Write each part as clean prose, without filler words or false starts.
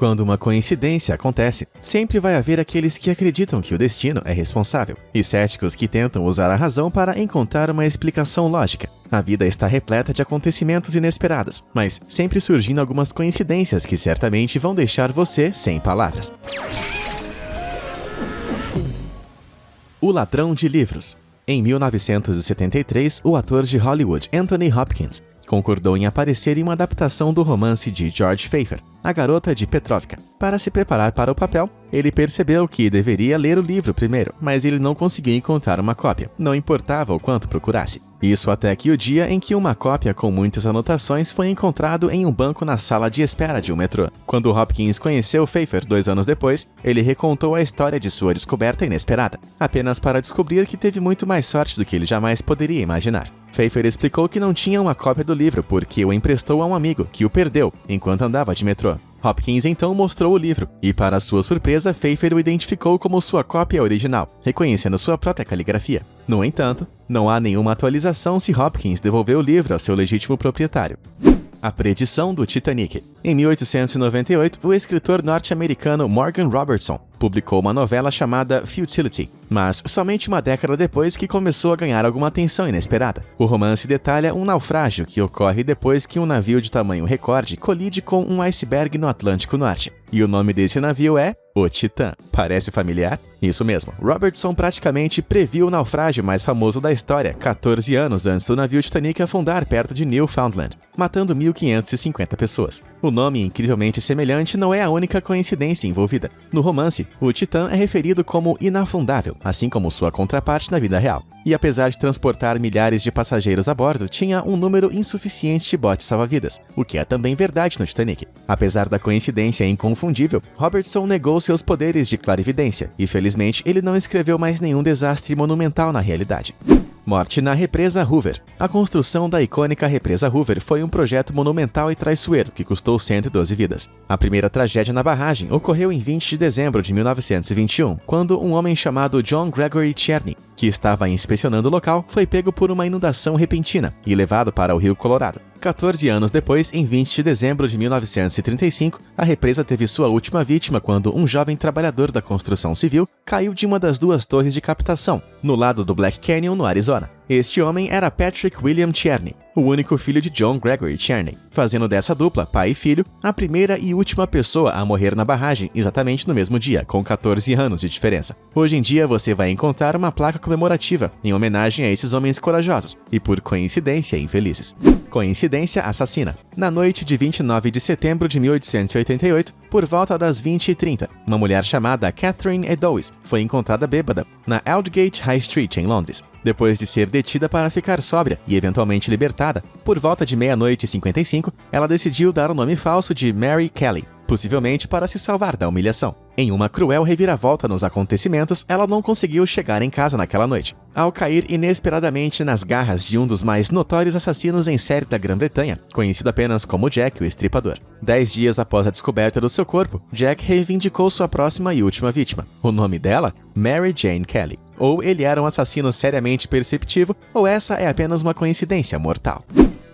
Quando uma coincidência acontece, sempre vai haver aqueles que acreditam que o destino é responsável, e céticos que tentam usar a razão para encontrar uma explicação lógica. A vida está repleta de acontecimentos inesperados, mas sempre surgindo algumas coincidências que certamente vão deixar você sem palavras. O Ladrão de Livros. Em 1973, o ator de Hollywood Anthony Hopkins concordou em aparecer em uma adaptação do romance de George Pfeffer, A Garota de Petrovka. Para se preparar para o papel, ele percebeu que deveria ler o livro primeiro, mas ele não conseguia encontrar uma cópia, não importava o quanto procurasse. Isso até que o dia em que uma cópia com muitas anotações foi encontrado em um banco na sala de espera de um metrô. Quando Hopkins conheceu Pfeffer 2 anos depois, ele recontou a história de sua descoberta inesperada, apenas para descobrir que teve muito mais sorte do que ele jamais poderia imaginar. Pfeffer explicou que não tinha uma cópia do livro porque o emprestou a um amigo, que o perdeu enquanto andava de metrô. Hopkins então mostrou o livro, e para sua surpresa, Pfeffer o identificou como sua cópia original, reconhecendo sua própria caligrafia. No entanto, não há nenhuma atualização se Hopkins devolveu o livro ao seu legítimo proprietário. A Predição do Titanic. Em 1898, o escritor norte-americano Morgan Robertson publicou uma novela chamada Futility, mas somente uma década depois que começou a ganhar alguma atenção inesperada. O romance detalha um naufrágio que ocorre depois que um navio de tamanho recorde colide com um iceberg no Atlântico Norte. E o nome desse navio é o Titã. Parece familiar? Isso mesmo. Robertson praticamente previu o naufrágio mais famoso da história, 14 anos antes do navio Titanic afundar perto de Newfoundland, matando 1.550 pessoas. O nome incrivelmente semelhante não é a única coincidência envolvida. No romance, o Titã é referido como inafundável, assim como sua contraparte na vida real. E apesar de transportar milhares de passageiros a bordo, tinha um número insuficiente de botes salva-vidas, o que é também verdade no Titanic. Apesar da coincidência inconfundível, Robertson negou seus poderes de clarividência, e felizmente ele não escreveu mais nenhum desastre monumental na realidade. Morte na Represa Hoover. A construção da icônica Represa Hoover foi um projeto monumental e traiçoeiro que custou 112 vidas. A primeira tragédia na barragem ocorreu em 20 de dezembro de 1921, quando um homem chamado John Gregory Cherney, que estava inspecionando o local, foi pego por uma inundação repentina e levado para o Rio Colorado. 14 anos depois, em 20 de dezembro de 1935, a represa teve sua última vítima quando um jovem trabalhador da construção civil caiu de uma das duas torres de captação, no lado do Black Canyon, no Arizona. Este homem era Patrick William Cherney, o único filho de John Gregory Cherney, fazendo dessa dupla, pai e filho, a primeira e última pessoa a morrer na barragem exatamente no mesmo dia, com 14 anos de diferença. Hoje em dia você vai encontrar uma placa comemorativa em homenagem a esses homens corajosos e, por coincidência, infelizes. Coincidência assassina. Na noite de 29 de setembro de 1888, por volta das 20h30, uma mulher chamada Catherine Eddowes foi encontrada bêbada na Aldgate High Street, em Londres. Depois de ser detida para ficar sóbria e eventualmente libertada, por volta de 00h55, ela decidiu dar o nome falso de Mary Kelly, possivelmente para se salvar da humilhação. Em uma cruel reviravolta nos acontecimentos, ela não conseguiu chegar em casa naquela noite, ao cair inesperadamente nas garras de um dos mais notórios assassinos em série da Grã-Bretanha, conhecido apenas como Jack o Estripador. 10 dias após a descoberta do seu corpo, Jack reivindicou sua próxima e última vítima. O nome dela? Mary Jane Kelly. Ou ele era um assassino seriamente perceptivo, ou essa é apenas uma coincidência mortal.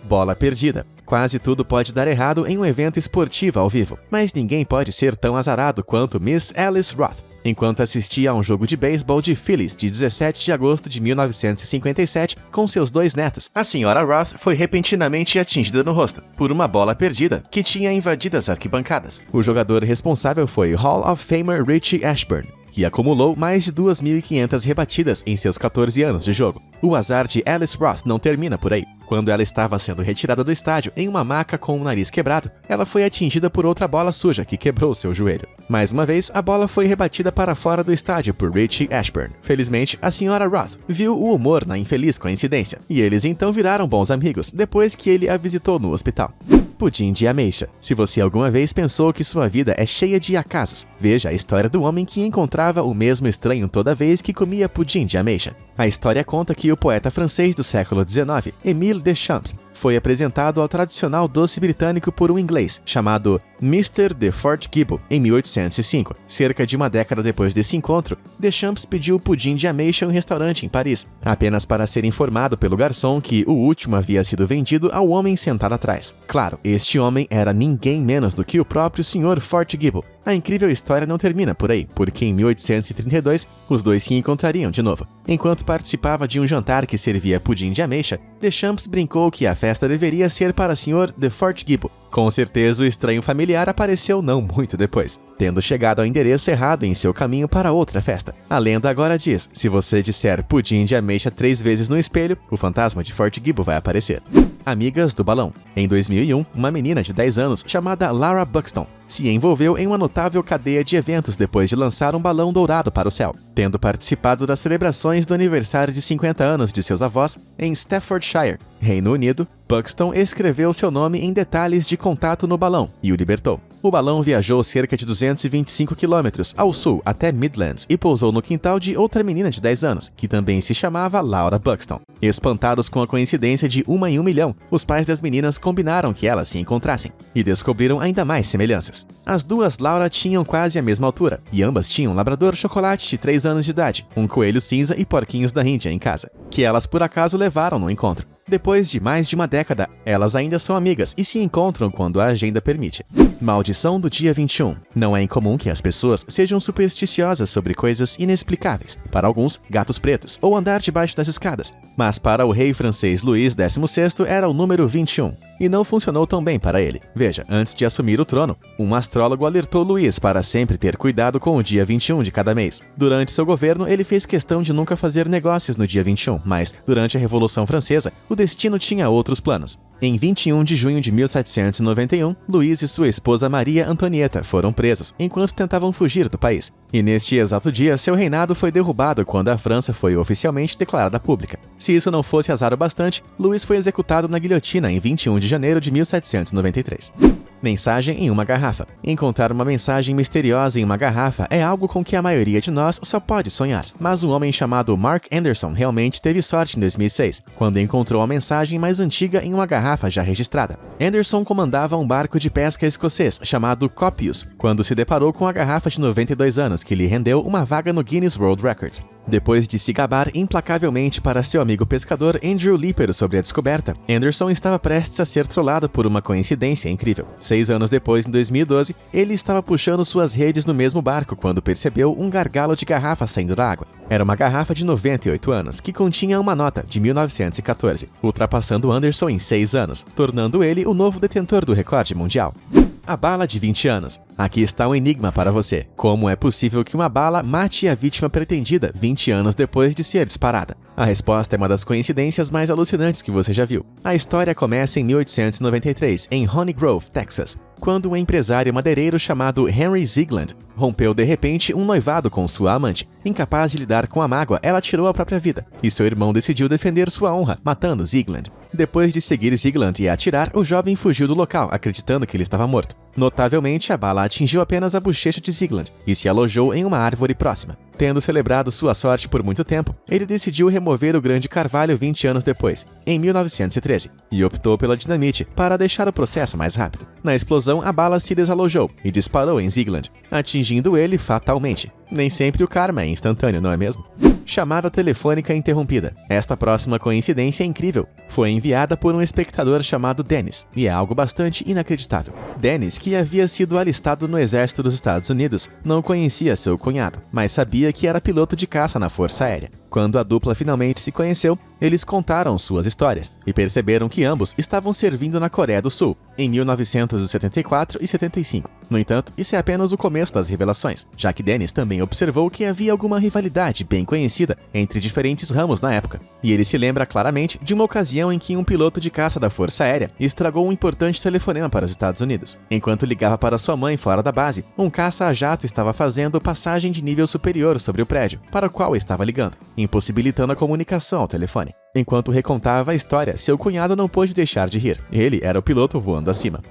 Bola perdida. Quase tudo pode dar errado em um evento esportivo ao vivo, mas ninguém pode ser tão azarado quanto Miss Alice Roth, enquanto assistia a um jogo de beisebol de Phillies de 17 de agosto de 1957 com seus 2 netos. A senhora Roth foi repentinamente atingida no rosto por uma bola perdida que tinha invadido as arquibancadas. O jogador responsável foi Hall of Famer Richie Ashburn, que acumulou mais de 2.500 rebatidas em seus 14 anos de jogo. O azar de Alice Roth não termina por aí. Quando ela estava sendo retirada do estádio em uma maca com o nariz quebrado, ela foi atingida por outra bola suja que quebrou seu joelho. Mais uma vez, a bola foi rebatida para fora do estádio por Richie Ashburn. Felizmente, a senhora Roth viu o humor na infeliz coincidência, e eles então viraram bons amigos depois que ele a visitou no hospital. Pudim de ameixa. Se você alguma vez pensou que sua vida é cheia de acasos, veja a história do homem que encontrava o mesmo estranho toda vez que comia pudim de ameixa. A história conta que o poeta francês do século XIX, Émile Deschamps, foi apresentado ao tradicional doce britânico por um inglês chamado Mr. de Fort Gibble em 1805. Cerca de uma década depois desse encontro, Deschamps pediu pudim de ameixa em um restaurante em Paris, apenas para ser informado pelo garçom que o último havia sido vendido ao homem sentado atrás. Claro, este homem era ninguém menos do que o próprio Sr. Fort Gibble. A incrível história não termina por aí, porque em 1832 os dois se encontrariam de novo. Enquanto participava de um jantar que servia pudim de ameixa, Deschamps brincou que a festa deveria ser para Sr. de Fort Gibble. Com certeza o estranho familiar apareceu não muito depois, tendo chegado ao endereço errado em seu caminho para outra festa. A lenda agora diz, se você disser pudim de ameixa 3 vezes no espelho, o fantasma de Fort Gibble vai aparecer. Amigas do balão. Em 2001, uma menina de 10 anos chamada Laura Buxton se envolveu em uma notável cadeia de eventos depois de lançar um balão dourado para o céu, tendo participado das celebrações do aniversário de 50 anos de seus avós em Staffordshire, Reino Unido. Buxton escreveu seu nome em detalhes de contato no balão e o libertou. O balão viajou cerca de 225 quilômetros ao sul até Midlands e pousou no quintal de outra menina de 10 anos, que também se chamava Laura Buxton. Espantados com a coincidência de 1 em 1 milhão, os pais das meninas combinaram que elas se encontrassem e descobriram ainda mais semelhanças. As duas Laura tinham quase a mesma altura e ambas tinham um labrador chocolate de 3 anos de idade, um coelho cinza e porquinhos da Índia em casa, que elas por acaso levaram no encontro. Depois de mais de uma década, elas ainda são amigas e se encontram quando a agenda permite. Maldição do dia 21. Não é incomum que as pessoas sejam supersticiosas sobre coisas inexplicáveis. Para alguns, gatos pretos ou andar debaixo das escadas. Mas para o rei francês Luís XVI era o número 21. E não funcionou tão bem para ele. Veja, antes de assumir o trono, um astrólogo alertou Luís para sempre ter cuidado com o dia 21 de cada mês. Durante seu governo, ele fez questão de nunca fazer negócios no dia 21, mas, durante a Revolução Francesa, o destino tinha outros planos. Em 21 de junho de 1791, Luís e sua esposa Maria Antonieta foram presos, enquanto tentavam fugir do país. E neste exato dia, seu reinado foi derrubado quando a França foi oficialmente declarada pública. Se isso não fosse azar o bastante, Luís foi executado na guilhotina em 21 de janeiro de 1793. Mensagem em uma garrafa. Encontrar uma mensagem misteriosa em uma garrafa é algo com que a maioria de nós só pode sonhar. Mas um homem chamado Mark Anderson realmente teve sorte em 2006, quando encontrou a mensagem mais antiga em uma garrafa já registrada. Anderson comandava um barco de pesca escocês chamado Copius, quando se deparou com a garrafa de 92 anos que lhe rendeu uma vaga no Guinness World Records. Depois de se gabar implacavelmente para seu amigo pescador Andrew Lipper sobre a descoberta, Anderson estava prestes a ser trollado por uma coincidência incrível. 6 anos depois, em 2012, ele estava puxando suas redes no mesmo barco quando percebeu um gargalo de garrafa saindo da água. Era uma garrafa de 98 anos, que continha uma nota de 1914, ultrapassando Anderson em 6 anos, tornando ele o novo detentor do recorde mundial. A bala de 20 anos. Aqui está um enigma para você. Como é possível que uma bala mate a vítima pretendida 20 anos depois de ser disparada? A resposta é uma das coincidências mais alucinantes que você já viu. A história começa em 1893, em Honey Grove, Texas, quando um empresário madeireiro chamado Henry Ziegland rompeu de repente um noivado com sua amante. Incapaz de lidar com a mágoa, ela tirou a própria vida, e seu irmão decidiu defender sua honra, matando Ziegland. Depois de seguir Ziegland e atirar, o jovem fugiu do local, acreditando que ele estava morto. Notavelmente, a bala atingiu apenas a bochecha de Ziegland e se alojou em uma árvore próxima. Tendo celebrado sua sorte por muito tempo, ele decidiu remover o grande carvalho 20 anos depois, em 1913, e optou pela dinamite para deixar o processo mais rápido. Na explosão, a bala se desalojou e disparou em Ziegland, atingindo ele fatalmente. Nem sempre o karma é instantâneo, não é mesmo? Chamada telefônica interrompida. Esta próxima coincidência é incrível. Foi enviada por um espectador chamado Dennis, e é algo bastante inacreditável. Dennis, que havia sido alistado no exército dos Estados Unidos, não conhecia seu cunhado, mas sabia que era piloto de caça na Força Aérea. Quando a dupla finalmente se conheceu, eles contaram suas histórias e perceberam que ambos estavam servindo na Coreia do Sul, em 1974 e 75. No entanto, isso é apenas o começo das revelações, já que Dennis também observou que havia alguma rivalidade bem conhecida entre diferentes ramos na época. E ele se lembra claramente de uma ocasião em que um piloto de caça da Força Aérea estragou um importante telefonema para os Estados Unidos. Enquanto ligava para sua mãe fora da base, um caça a jato estava fazendo passagem de nível superior sobre o prédio para o qual estava ligando, impossibilitando a comunicação ao telefone. Enquanto recontava a história, seu cunhado não pôde deixar de rir. Ele era o piloto voando acima.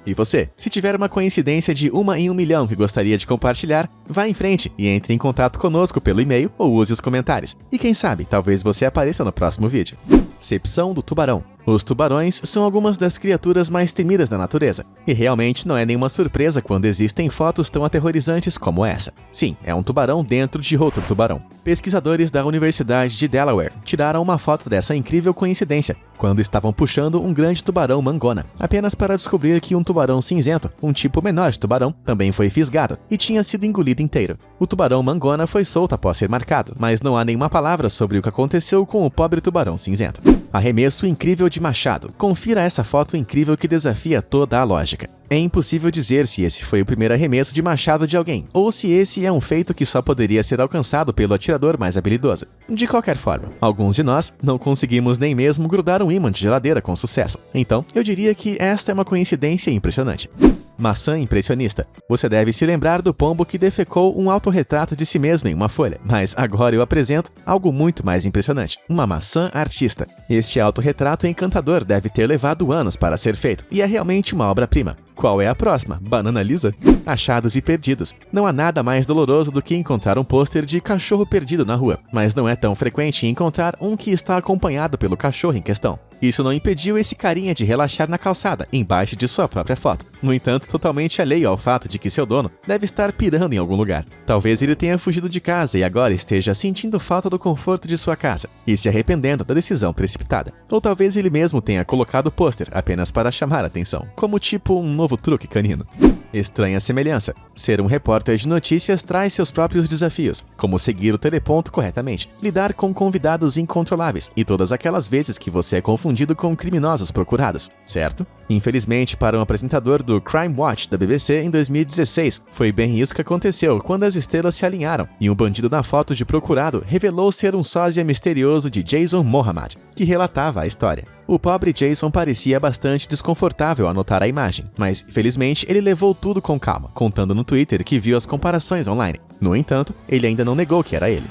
E você? Se tiver uma coincidência de 1 em 1 milhão que gostaria de compartilhar, vá em frente e entre em contato conosco pelo e-mail ou use os comentários. E quem sabe, talvez você apareça no próximo vídeo. Cepção do tubarão. Os tubarões são algumas das criaturas mais temidas da natureza, e realmente não é nenhuma surpresa quando existem fotos tão aterrorizantes como essa. Sim, é um tubarão dentro de outro tubarão. Pesquisadores da Universidade de Delaware tiraram uma foto dessa incrível coincidência, quando estavam puxando um grande tubarão mangona, apenas para descobrir que um tubarão cinzento, um tipo menor de tubarão, também foi fisgado e tinha sido engolido inteiro. O tubarão mangona foi solto após ser marcado, mas não há nenhuma palavra sobre o que aconteceu com o pobre tubarão cinzento. Arremesso incrível de machado. Confira essa foto incrível que desafia toda a lógica. É impossível dizer se esse foi o primeiro arremesso de machado de alguém, ou se esse é um feito que só poderia ser alcançado pelo atirador mais habilidoso. De qualquer forma, alguns de nós não conseguimos nem mesmo grudar um ímã de geladeira com sucesso. Então, eu diria que esta é uma coincidência impressionante. Maçã impressionista. Você deve se lembrar do pombo que defecou um autorretrato de si mesmo em uma folha, mas agora eu apresento algo muito mais impressionante, uma maçã artista. Este autorretrato encantador deve ter levado anos para ser feito, e é realmente uma obra-prima. Qual é a próxima? Banana Lisa? Achados e perdidos. Não há nada mais doloroso do que encontrar um pôster de cachorro perdido na rua, mas não é tão frequente encontrar um que está acompanhado pelo cachorro em questão. Isso não impediu esse carinha de relaxar na calçada, embaixo de sua própria foto. No entanto, totalmente alheio ao fato de que seu dono deve estar pirando em algum lugar. Talvez ele tenha fugido de casa e agora esteja sentindo falta do conforto de sua casa e se arrependendo da decisão precipitada. Ou talvez ele mesmo tenha colocado o pôster apenas para chamar a atenção, como tipo um novo truque canino. Estranha semelhança. Ser um repórter de notícias traz seus próprios desafios, como seguir o teleponto corretamente, lidar com convidados incontroláveis e todas aquelas vezes que você é confundido com criminosos procurados, certo? Infelizmente, para um apresentador do Crime Watch da BBC em 2016, foi bem isso que aconteceu quando as estrelas se alinharam e um bandido na foto de procurado revelou ser um sósia misterioso de Jason Mohammad, que relatava a história. O pobre Jason parecia bastante desconfortável ao notar a imagem, mas felizmente ele levou tudo com calma, contando no Twitter que viu as comparações online. No entanto, ele ainda não negou que era ele.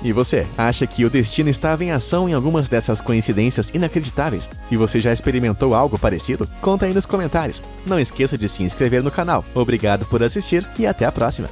E você, acha que o destino estava em ação em algumas dessas coincidências inacreditáveis? E você já experimentou algo parecido? Conta aí nos comentários. Não esqueça de se inscrever no canal. Obrigado por assistir e até a próxima!